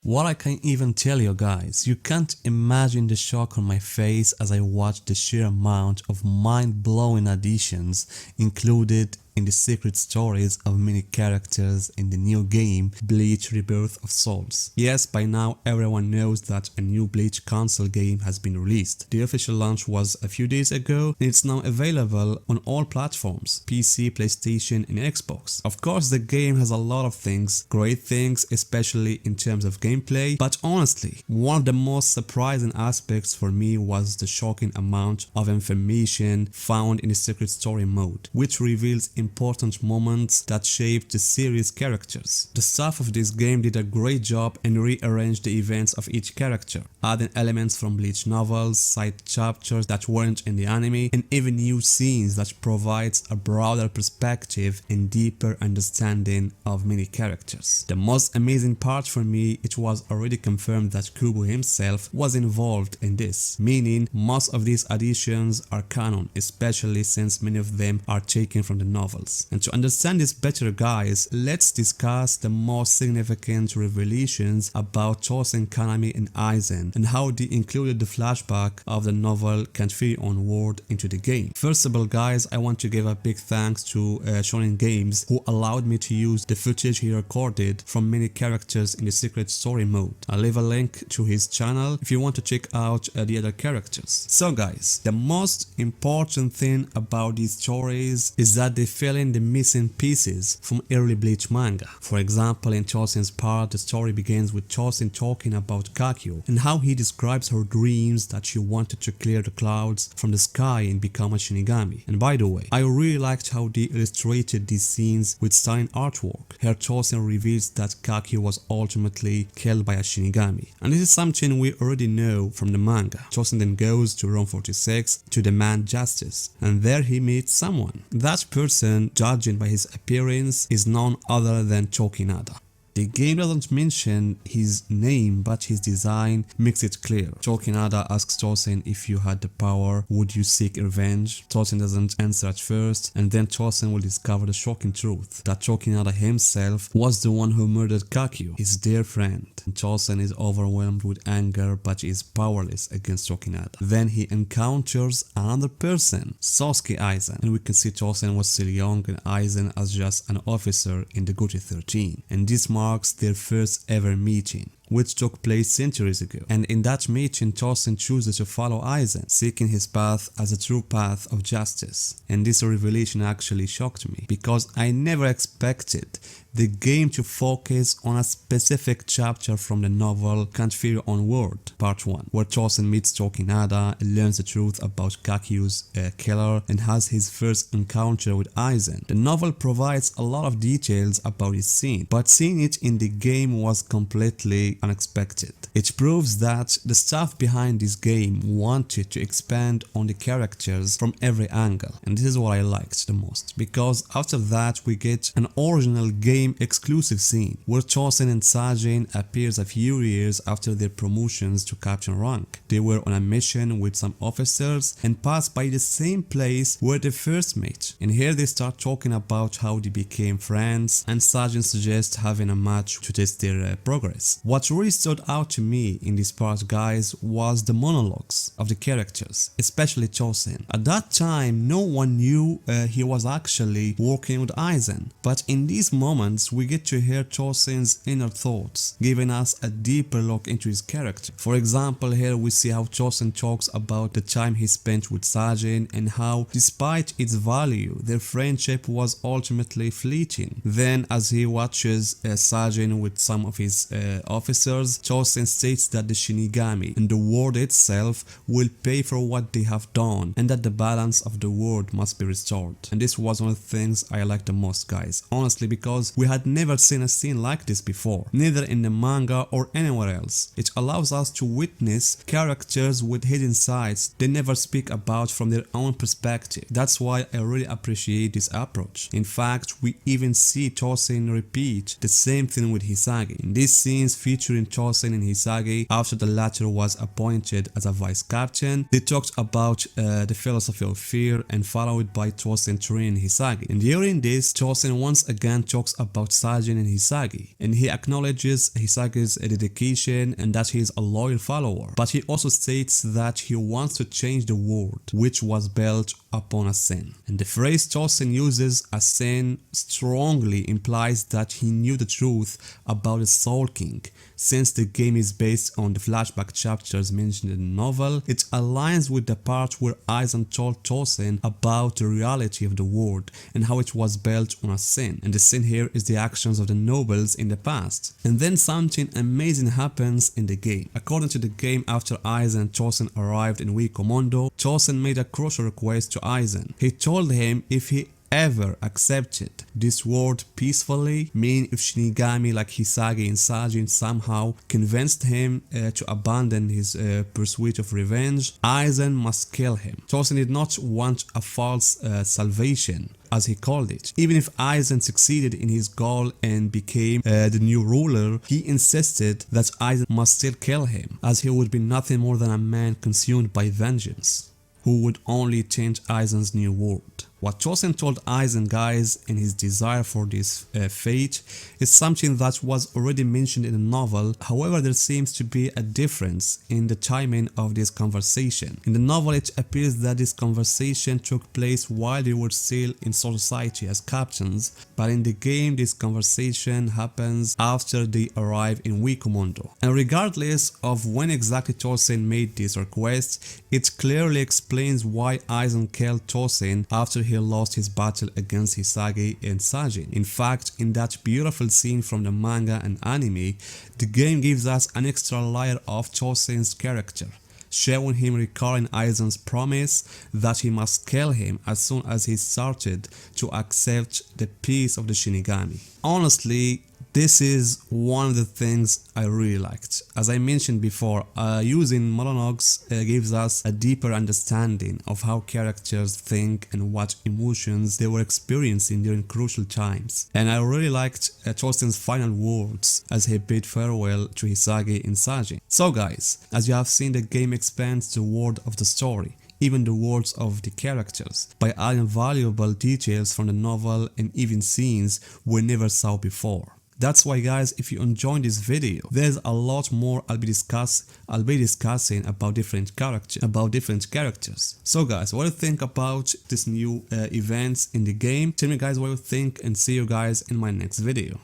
What I can even tell you guys, you can't imagine the shock on my face as I watched the sheer amount of mind-blowing additions included in the secret stories of many characters in the new game Bleach Rebirth of Souls. Yes, by now everyone knows that a new Bleach console game has been released. The official launch was a few days ago and it's now available on all platforms, PC, PlayStation and Xbox. Of course the game has a lot of things, great things, especially in terms of gameplay, but honestly, one of the most surprising aspects for me was the shocking amount of information found in the secret story mode, which reveals important moments that shaped the series' characters. The staff of this game did a great job and rearranged the events of each character, adding elements from Bleach novels, side chapters that weren't in the anime, and even new scenes that provides a broader perspective and deeper understanding of many characters. The most amazing part for me, it was already confirmed that Kubo himself was involved in this, meaning most of these additions are canon, especially since many of them are taken from the novel. And to understand this better guys, let's discuss the most significant revelations about Tosen, Kanami and Aizen and how they included the flashback of the novel Can't Feel Onward into the game. First of all guys, I want to give a big thanks to Shonen Games who allowed me to use the footage he recorded from many characters in the secret story mode. I'll leave a link to his channel if you want to check out the other characters. So guys, the most important thing about these stories is that they fill in the missing pieces from early Bleach manga. For example, in Tosen's part, the story begins with Tosen talking about Kakyo and how he describes her dreams that she wanted to clear the clouds from the sky and become a Shinigami. And by the way, I really liked how they illustrated these scenes with stunning artwork. Here Tosen reveals that Kakyo was ultimately killed by a Shinigami. And this is something we already know from the manga. Tosen then goes to Room 46 to demand justice, and there he meets someone. That person, judging by his appearance, is none other than Tokinada. The game doesn't mention his name, but his design makes it clear. Tokinada asks Tosen if you had the power, would you seek revenge? Tosen doesn't answer at first, and then Tosen will discover the shocking truth that Tokinada himself was the one who murdered Kakyo, his dear friend. And Tosen is overwhelmed with anger, but is powerless against Tokinada. Then he encounters another person, Sasuke Aizen, and we can see Tosen was still young and Aizen as just an officer in the Gote 13. And this marks their first ever meeting, which took place centuries ago. And in that meeting, Tosen chooses to follow Aizen, seeking his path as a true path of justice. And this revelation actually shocked me, because I never expected the game to focus on a specific chapter from the novel Can't Feel Onward, Part 1, where Tosen meets Tokinada, learns the truth about Kakyo's killer, and has his first encounter with Aizen. The novel provides a lot of details about this scene, but seeing it in the game was completely unexpected. It proves that the staff behind this game wanted to expand on the characters from every angle, and this is what I liked the most, because after that we get an original game exclusive scene where Tosen and Sajin appears a few years after their promotions to captain rank. They were on a mission with some officers and passed by the same place where they first met, and here they start talking about how they became friends, and Sajin suggests having a match to test their progress. What really stood out to me in this part guys was the monologues of the characters, especially Tosen. At that time no one knew he was actually working with Aizen, but in these moments we get to hear Tosen's inner thoughts, giving us a deeper look into his character. For example, here we see how Tosen talks about the time he spent with Sajin and how despite its value their friendship was ultimately fleeting. Then as he watches Sajin with some of his officers, Tosen states that the Shinigami and the world itself will pay for what they have done, and that the balance of the world must be restored. And this was one of the things I liked the most guys, honestly, because we had never seen a scene like this before, neither in the manga or anywhere else. It allows us to witness characters with hidden sides they never speak about from their own perspective. That's why I really appreciate this approach. In fact, we even see Tosen repeat the same thing with Hisagi. In these scenes feature featuring Tosen and Hisagi after the latter was appointed as a vice captain. They talked about the philosophy of fear and followed by Tosen training Hisagi. And during this, Tosen once again talks about Sajin and Hisagi, and he acknowledges Hisagi's dedication and that he is a loyal follower. But he also states that he wants to change the world, which was built upon a sin. And the phrase Tosen uses, a sin, strongly implies that he knew the truth about the Soul King. Since the game is based on the flashback chapters mentioned in the novel, it aligns with the part where Aizen told Tosen about the reality of the world and how it was built on a sin. And the sin here is the actions of the nobles in the past. And then something amazing happens in the game. According to the game, after Aizen and Tosen arrived in Wikomondo, Tosen made a crucial request to Aizen. He told him if he ever accepted this world peacefully, meaning if Shinigami like Hisagi and Sajin somehow convinced him to abandon his pursuit of revenge, Aizen must kill him. Tosen did not want a false salvation, as he called it. Even if Aizen succeeded in his goal and became the new ruler, he insisted that Aizen must still kill him, as he would be nothing more than a man consumed by vengeance, who would only change Aizen's new world. What Tosen told Aizen, guys, in his desire for this fate is something that was already mentioned in the novel. However, there seems to be a difference in the timing of this conversation. In the novel, it appears that this conversation took place while they were still in Soul Society as captains, but in the game, this conversation happens after they arrive in Wikomondo. And regardless of when exactly Tosen made this request, it clearly explains why Aizen killed Tosen after he lost his battle against Hisagi and Sajin. In fact, in that beautiful scene from the manga and anime, the game gives us an extra layer of Tosen's character, showing him recalling Aizen's promise that he must kill him as soon as he started to accept the peace of the Shinigami. Honestly, this is one of the things I really liked. As I mentioned before, using monologues gives us a deeper understanding of how characters think and what emotions they were experiencing during crucial times. And I really liked Tosen's final words as he bid farewell to Hisagi and Sajin. So guys, as you have seen, the game expands the world of the story, even the worlds of the characters, by adding valuable details from the novel and even scenes we never saw before. That's why, guys, if you enjoyed this video, there's a lot more I'll be discussing about different characters. So guys, what do you think about this new events in the game? Tell me guys what you think, and see you guys in my next video.